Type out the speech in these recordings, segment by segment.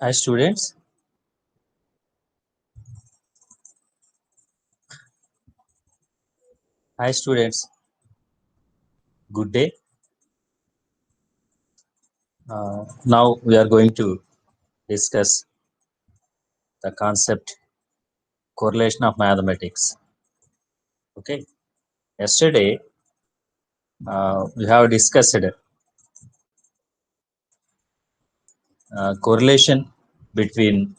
Hi students. Hi students. Good day. Now we are going to discuss the concept correlation of mathematics. Okay. Yesterday we have discussed correlation between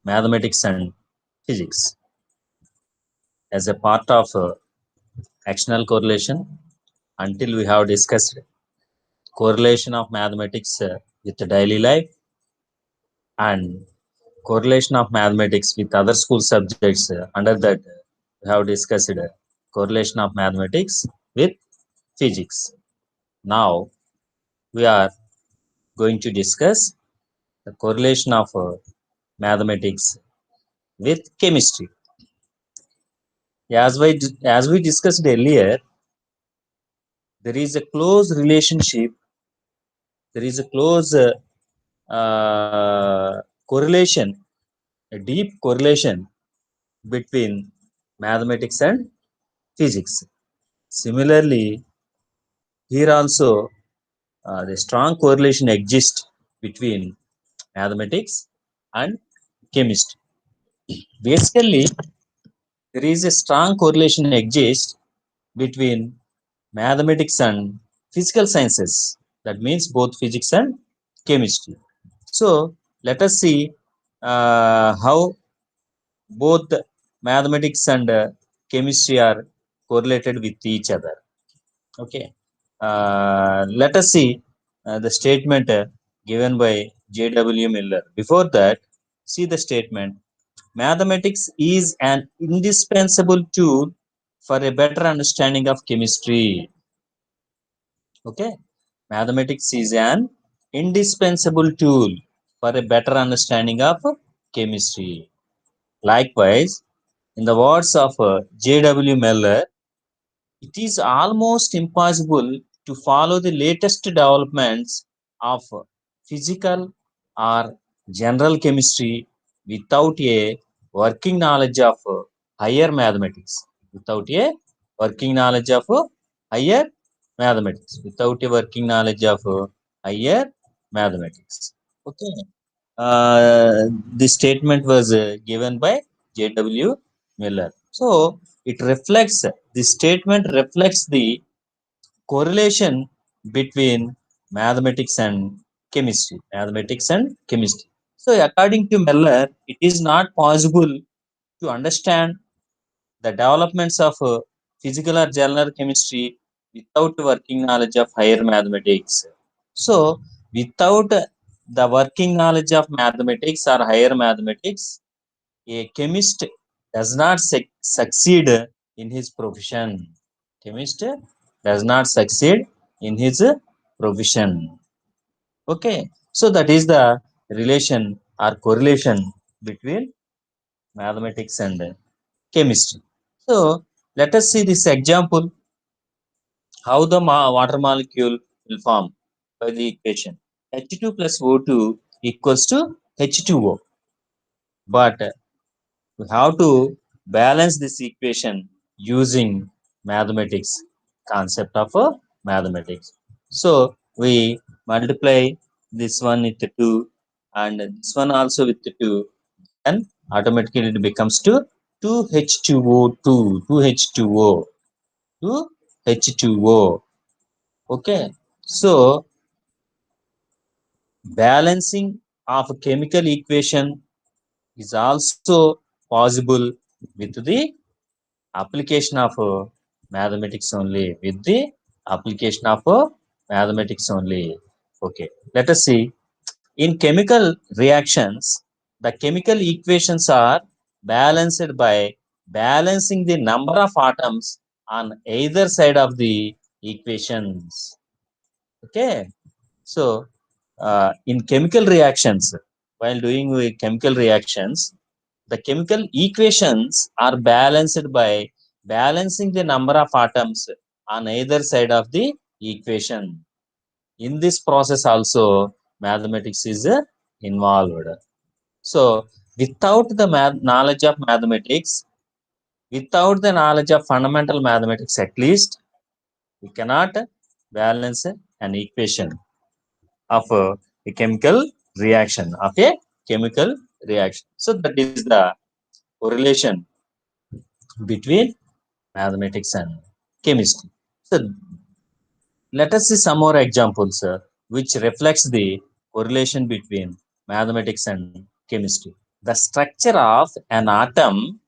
mathematics and physics as a part of actional correlation until we have discussed correlation of mathematics with the daily life and correlation of mathematics with other school subjects. Under that, we have discussed correlation of mathematics with physics. Now, we are going to discuss the correlation of mathematics with chemistry. As we discussed earlier, there is a close relationship, there is a close correlation, a deep correlation between mathematics and physics. Similarly, here also the strong correlation exists between mathematics and chemistry. Basically, there is a strong correlation exists between mathematics and physical sciences. That means both physics and chemistry. So let us see how both mathematics and chemistry are correlated with each other. Okay. Let us see the statement given by J.W. Miller. Before that, see the statement. Mathematics is an indispensable tool for a better understanding of chemistry. Okay. Mathematics is an indispensable tool for a better understanding of chemistry. Likewise, in the words of J.W. Miller, it is almost impossible to follow the latest developments of physical or general chemistry without a working knowledge of higher mathematics. Without a working knowledge of higher mathematics. Without a working knowledge of higher mathematics. Okay. The statement was given by J.W. Miller. So it reflects, the statement reflects the correlation between mathematics and chemistry. Mathematics and chemistry. So according to Miller, it is not possible to understand the developments of physical or general chemistry without working knowledge of higher mathematics. So without the working knowledge of mathematics or higher mathematics, a chemist does not succeed in his profession. Chemist does not succeed in his profession. Okay, so that is the relation or correlation between mathematics and chemistry. So let us see this example, how the water molecule will form by the equation H2 plus O2 equals to H2O. But we have to balance this equation using mathematics, concept of mathematics. So we multiply this one with 2 and this one also with 2, and automatically it becomes to 2H2O2, 2H2O, 2H2O. Okay, so balancing of a chemical equation is also possible with the application of mathematics only, with the application of mathematics only. Okay, let us see. In chemical reactions, the chemical equations are balanced by balancing the number of atoms on either side of the equations. Okay, so in chemical reactions, while doing chemical reactions, the chemical equations are balanced by balancing the number of atoms on either side of the equation. In this process also, mathematics is involved. So without the knowledge of mathematics, without the knowledge of fundamental mathematics at least, we cannot balance an equation of a chemical reaction, of a chemical reaction. So that is the correlation between mathematics and chemistry. So let us see some more examples which reflects the correlation between mathematics and chemistry. The structure of an atom,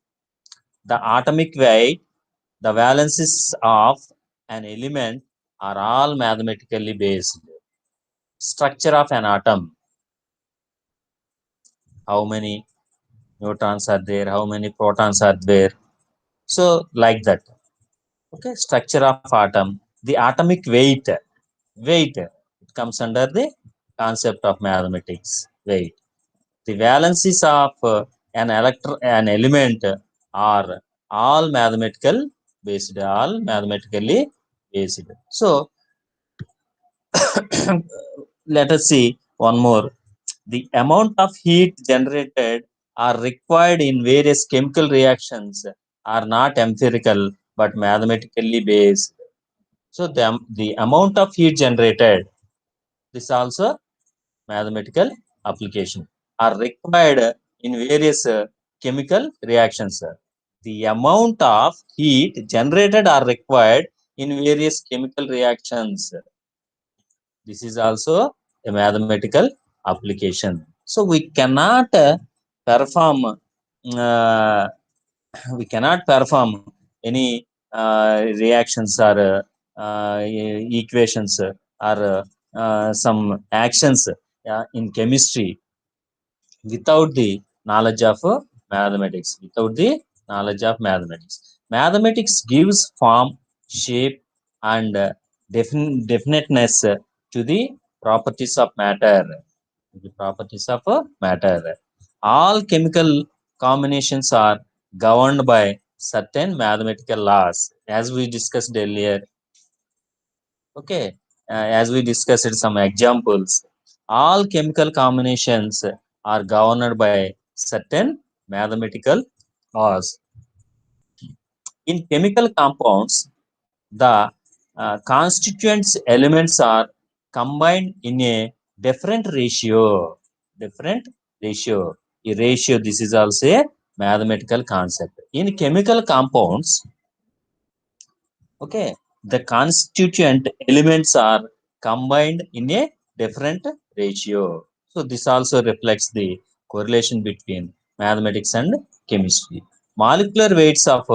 the atomic weight, the valences of an element are all mathematically based. Structure of an atom, how many neutrons are there, how many protons are there, so like that. Okay, structure of atom, the atomic weight, it comes under the concept of mathematics, weight. The valences of an element are all mathematical based, all mathematically based. So let us see one more. The amount of heat generated or required in various chemical reactions are not empirical but mathematically based. So the amount of heat generated, this also mathematical application, are required in various chemical reactions. The amount of heat generated are required in various chemical reactions. This is also a mathematical application. So we cannot perform uh, we cannot perform any reactions or equations or some actions in chemistry without the knowledge of mathematics. Without the knowledge of mathematics, mathematics gives form, shape, and definiteness to the properties of matter. The properties of matter. All chemical combinations are governed by certain mathematical laws, as we discussed earlier. Okay, as we discussed some examples, all chemical combinations are governed by certain mathematical laws. In chemical compounds, the constituents elements are combined in a different ratio. Different ratio. A ratio, this is also a mathematical concept. In chemical compounds, okay, the constituent elements are combined in a different ratio. So this also reflects the correlation between mathematics and chemistry. Molecular weights of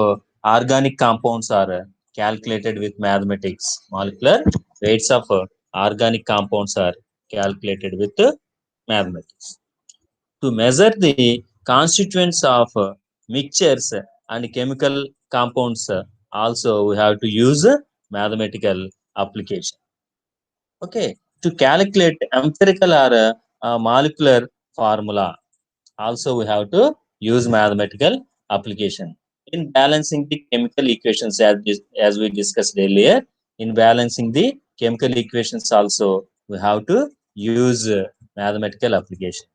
organic compounds are calculated with mathematics. Molecular weights of organic compounds are calculated with mathematics. To measure the constituents of mixtures and chemical compounds, also we have to use mathematical application. Okay, to calculate empirical or molecular formula, also we have to use mathematical application. In balancing the chemical equations, as we discussed earlier, in balancing the chemical equations also we have to use mathematical application.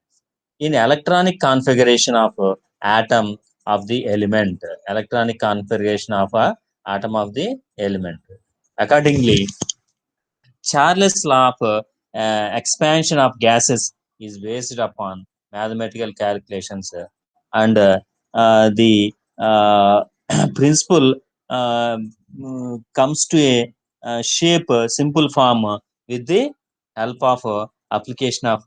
In electronic configuration of atom of the element, electronic configuration of atom of the element, accordingly, Charles' law of expansion of gases is based upon mathematical calculations, and the principle comes to a shape, simple form with the help of application of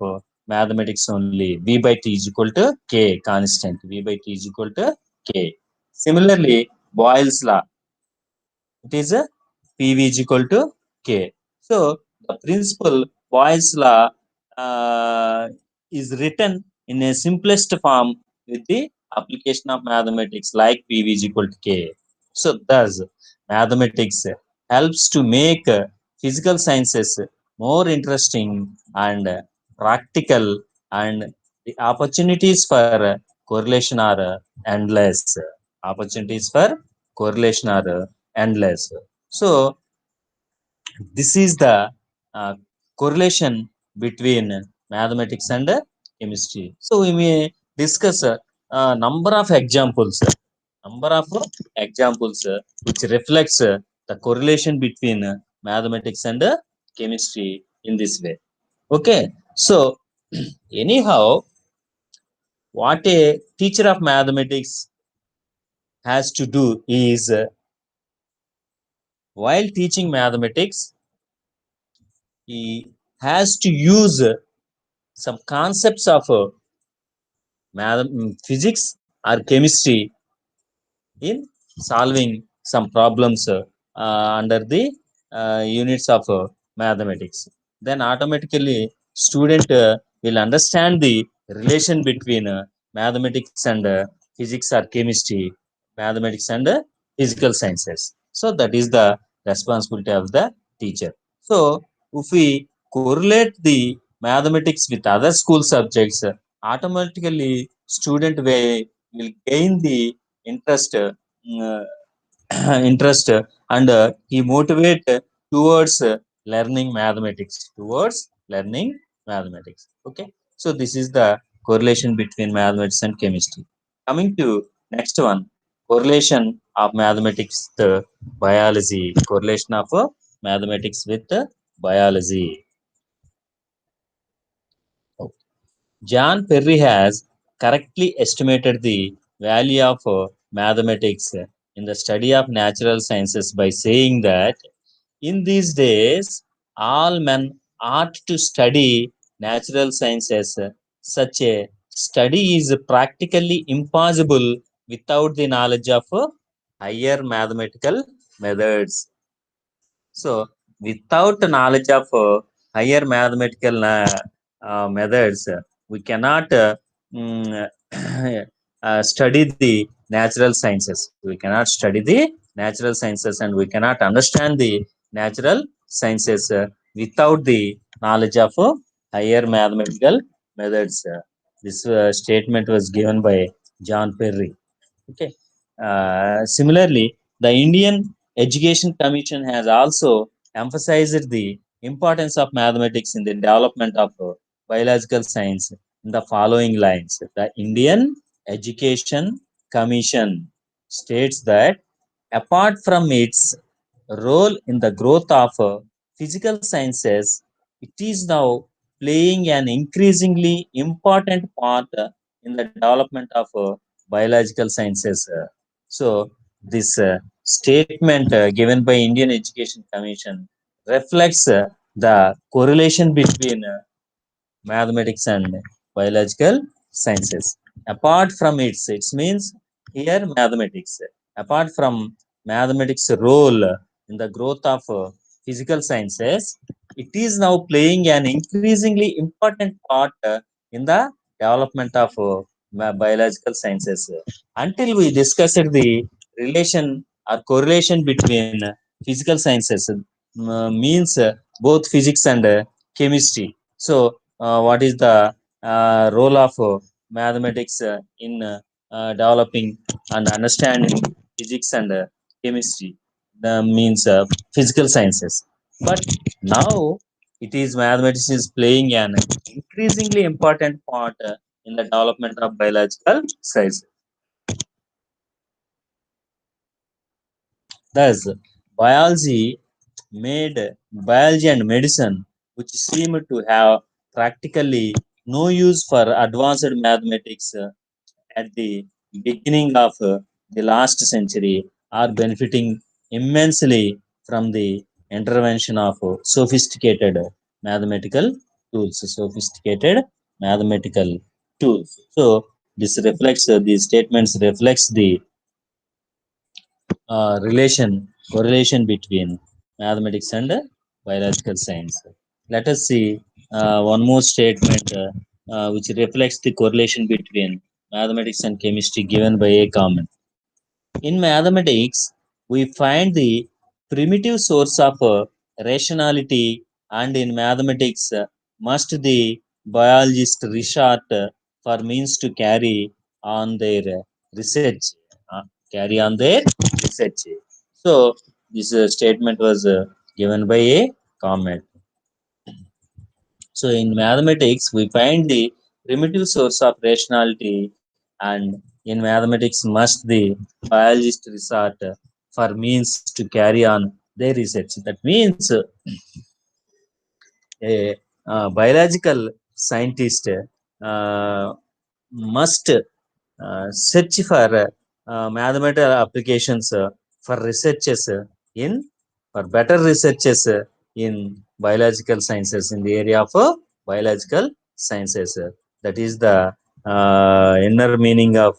mathematics only. V by T is equal to K constant. V by T is equal to K. Similarly, Boyle's law, it is a PV is equal to K. So the principle Boyle's law is written in a simplest form with the application of mathematics like PV is equal to K. So thus mathematics helps to make physical sciences more interesting and practical, and the opportunities for correlation are endless. Opportunities for correlation are endless. So this is the uh, correlation between mathematics and chemistry. So we may discuss number of examples, which reflects the correlation between mathematics and chemistry in this way. Okay, so anyhow, what a teacher of mathematics has to do is while teaching mathematics, he has to use some concepts of physics or chemistry in solving some problems under the units of mathematics. Then automatically student will understand the relation between mathematics and physics or chemistry, mathematics and physical sciences. So that is the responsibility of the teacher. So if we correlate the mathematics with other school subjects, automatically student will gain the interest, interest, and he motivate towards learning mathematics. Okay, so this is the correlation between mathematics and chemistry. Coming to next one, correlation of mathematics with biology. Correlation of mathematics with biology. John Perry has correctly estimated the value of mathematics in the study of natural sciences by saying that in these days all men ought to study natural sciences. Such a study is practically impossible without the knowledge of higher mathematical methods. So, without knowledge of higher mathematical methods, we cannot study the natural sciences. We cannot study the natural sciences, and we cannot understand the natural sciences without the knowledge of higher mathematical methods. This statement was given by John Perry. Okay. Similarly, the Indian Education Commission has also emphasized the importance of mathematics in the development of biological science in the following lines. The Indian Education Commission states that apart from its role in the growth of physical sciences, it is now playing an increasingly important part in the development of biological sciences. So, this statement given by Indian Education Commission reflects the correlation between mathematics and biological sciences. Apart from it means here mathematics. Apart from mathematics' role in the growth of physical sciences, it is now playing an increasingly important part in the development of biological sciences. Until we discussed the relation or correlation between physical sciences, means both physics and chemistry. So, what is the role of mathematics in developing and understanding physics and chemistry? Means physical sciences. But now it is mathematics is playing an increasingly important part in the development of biological science. Thus, biology biology and medicine, which seem to have practically no use for advanced mathematics at the beginning of the last century, are benefiting immensely from the intervention of sophisticated mathematical Sophisticated mathematical tools. So, this reflects these statements reflects the correlation between mathematics and biological science. Let us see one more statement which reflects the correlation between mathematics and chemistry given by a comment. In mathematics, we find the primitive source of rationality, and in mathematics, must the biologist resort for means to on their research, uh, carry on their research. So, this statement was given by a comment. So, in mathematics, we find the primitive source of rationality, and in mathematics must the biologist resort for means to carry on their research. That means a biological scientist must search for mathematical applications for researches in for better researches in biological sciences in the area of biological sciences. That is the inner meaning of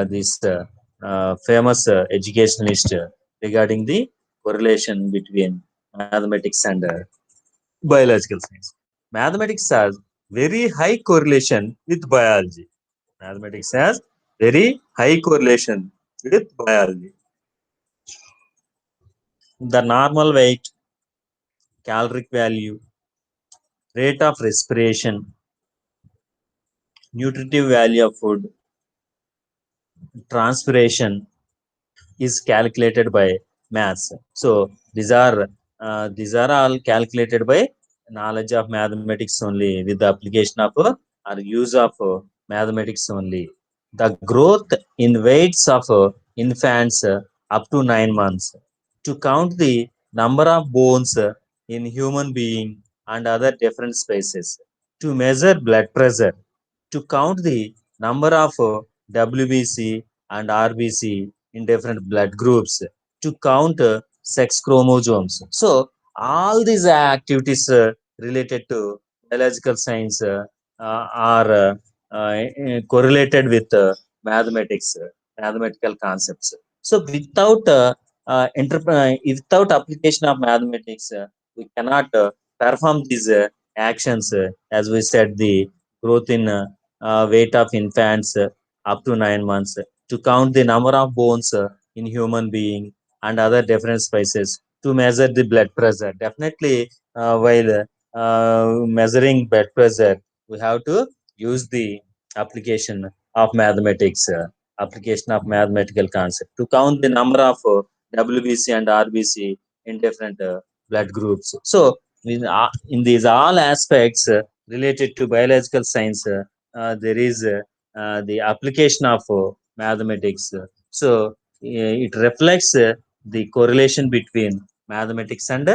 this famous educationalist regarding the correlation between mathematics and biological science. Mathematics has very high correlation with biology. Mathematics has very high correlation with biology. The normal weight, caloric value, rate of respiration, nutritive value of food, transpiration is calculated by maths. So these are all calculated by knowledge of mathematics only with the application of or use of mathematics only. The growth in weights of infants up to 9 months. To count the number of bones in human being and other different species. To measure blood pressure. To count the number of WBC and RBC in different blood groups, to count sex chromosomes. So all these activities related to biological science are correlated with mathematics, mathematical concepts. So without application of mathematics, we cannot perform these actions. As we said, the growth in weight of infants up to 9 months, to count the number of bones in human being and other different species, to measure the blood pressure. Definitely, while measuring blood pressure, we have to use the application of mathematics, application of mathematical concept to count the number of WBC and RBC in different blood groups. So, in these all aspects related to biological science, there is the application of mathematics. So, it reflects the correlation between mathematics and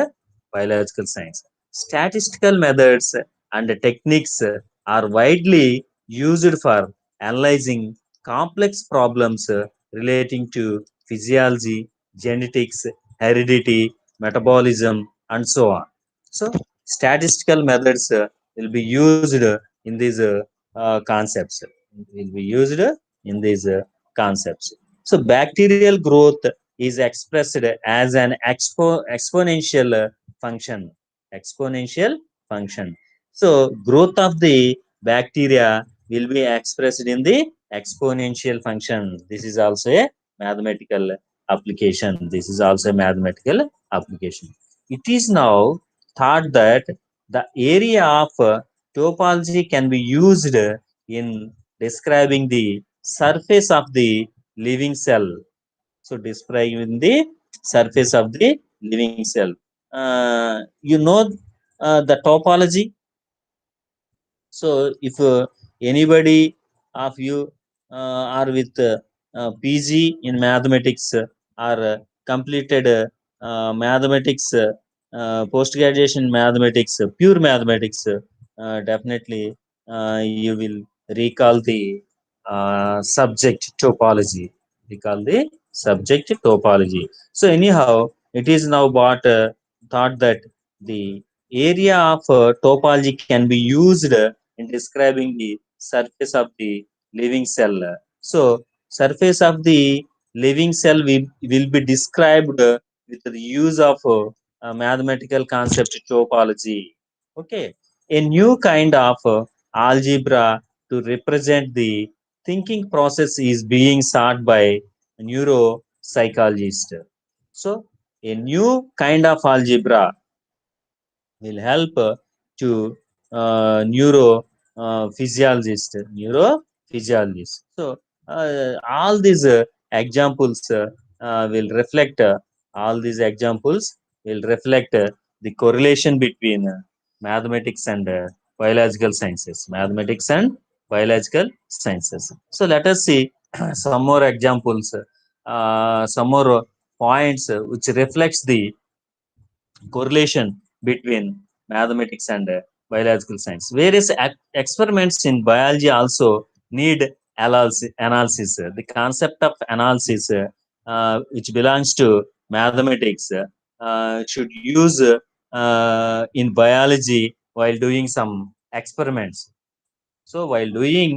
biological science. Statistical methods and techniques are widely used for analyzing complex problems relating to physiology, genetics, heredity, metabolism, and so on. So, statistical methods will be used in these concepts. Will be used in these concepts. So, bacterial growth is expressed as an exponential function. Exponential function. So, growth of the bacteria will be expressed in the exponential function. This is also a mathematical application. This is also a mathematical application. It is now thought that the area of topology can be used in describing the surface of the living cell. So, describing the surface of the living cell. You know the topology. So, if anybody of you are with PG in mathematics or completed mathematics, post graduation mathematics, pure mathematics, definitely you will recall the subject topology. Recall the subject topology. So, anyhow, it is now thought that the area of topology can be used in describing the surface of the living cell. So, surface of the living cell will be described with the use of mathematical concept topology. Okay, a new kind of algebra to represent the thinking process is being sought by neuropsychologists. So, a new kind of algebra will help to neurophysiologist. So all these examples will reflect all these examples will reflect the correlation between mathematics and biological sciences, mathematics and biological sciences. So let us see some more examples, some more points which reflects the correlation between mathematics and biological science. Various experiments in biology also need analysis. The concept of analysis, which belongs to mathematics, should use in biology while doing some experiments. So, while doing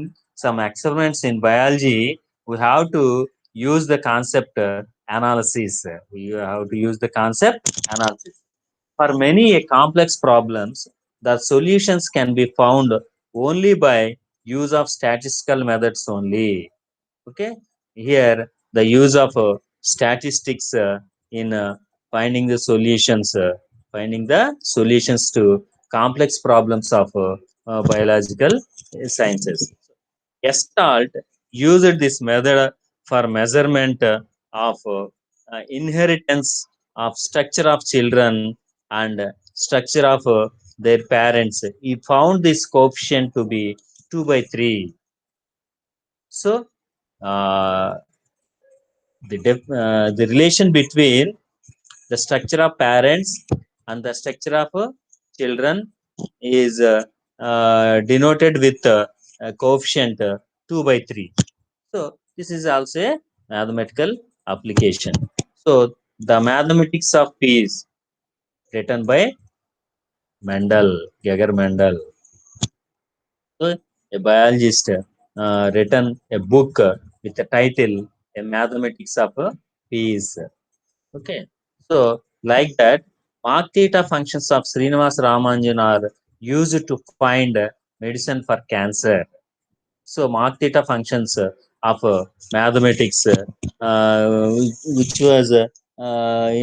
some experiments in biology, we have to use the concept analysis. We have to use the concept analysis. For many complex problems, the solutions can be found only by use of statistical methods only. Okay, here the use of statistics in finding the solutions to complex problems of biological sciences. Gestalt used this method for measurement of inheritance of structure of children and structure of their parents. He found this coefficient to be 2 by 3. So, uh, the relation between the structure of parents and the structure of children is denoted with coefficient 2 by 3. So this is also a mathematical application. So the mathematics of peace written by Mendel, Gregor Mendel. So a biologist written a book with the title A Mathematics of Peace. Okay. So, like that, Mach theta functions of Srinivas Ramanujan are used to find medicine for cancer. So, Mach theta functions of mathematics, which was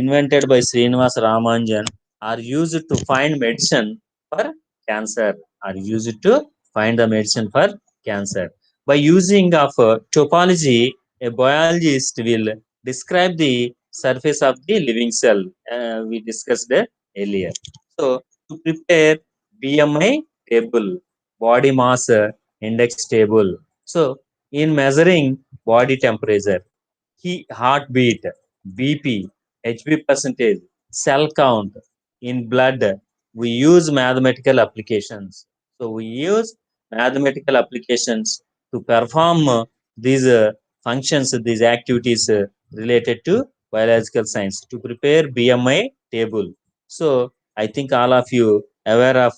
invented by Srinivas Ramanujan, are used to find medicine for cancer. Are used to find the medicine for cancer. By using of topology, a biologist will describe the surface of the living cell. We discussed earlier. So, to prepare BMI table, body mass index table. So, in measuring body temperature, heartbeat, BP, HB percentage, cell count in blood, we use mathematical applications. So, we use mathematical applications to perform these functions, these activities related to biological science to prepare BMI table. So, I think all of you aware of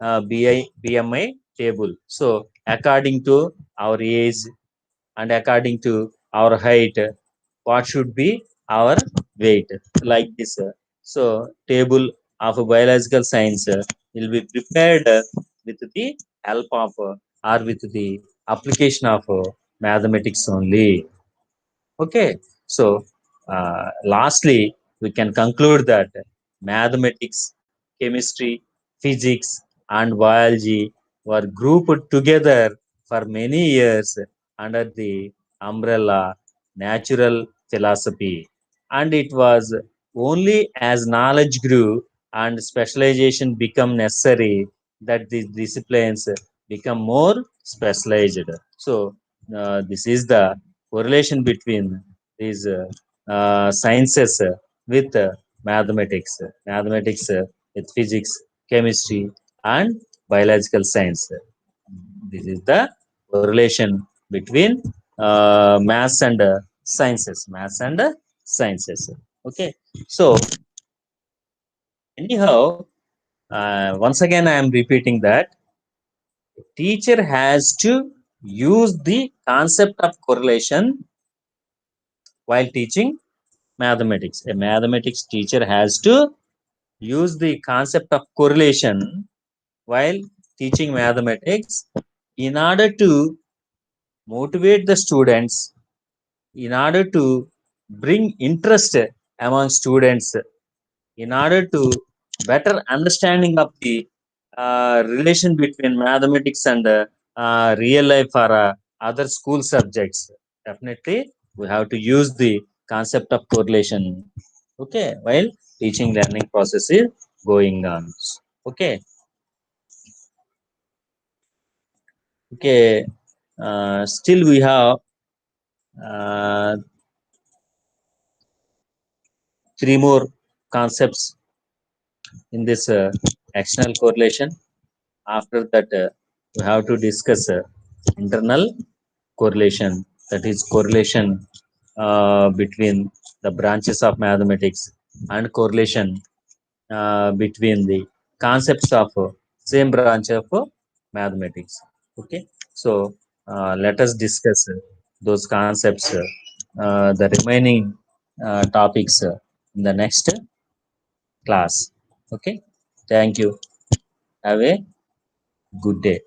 BMI table. So, according to our age and according to our height, what should be our weight, like this. So, table of biological science will be prepared with the help of or with the application of mathematics only. Okay, so lastly, we can conclude that mathematics, chemistry, physics, and biology were grouped together for many years under the umbrella natural philosophy. And it was only as knowledge grew and specialization become necessary that these disciplines become more specialized. So, this is the correlation between these sciences with mathematics with physics, chemistry, and biological science. This is the correlation between maths and sciences. Okay, so anyhow, once again, I am repeating that teacher has to use the concept of correlation while teaching mathematics. A mathematics teacher has to use the concept of correlation while teaching mathematics in order to motivate the students, in order to bring interest among students, in order to better understanding of the relation between mathematics and real life or other school subjects. Definitely, we have to use the concept of correlation. Okay, while teaching learning process is going on. Okay, Okay, still we have uh, three more concepts in this external correlation. After that, we have to discuss internal correlation, that is correlation between the branches of mathematics, and correlation between the concepts of same branch of mathematics. Okay, so let us discuss those concepts, the remaining topics in the next class. Okay, thank you. Have a good day.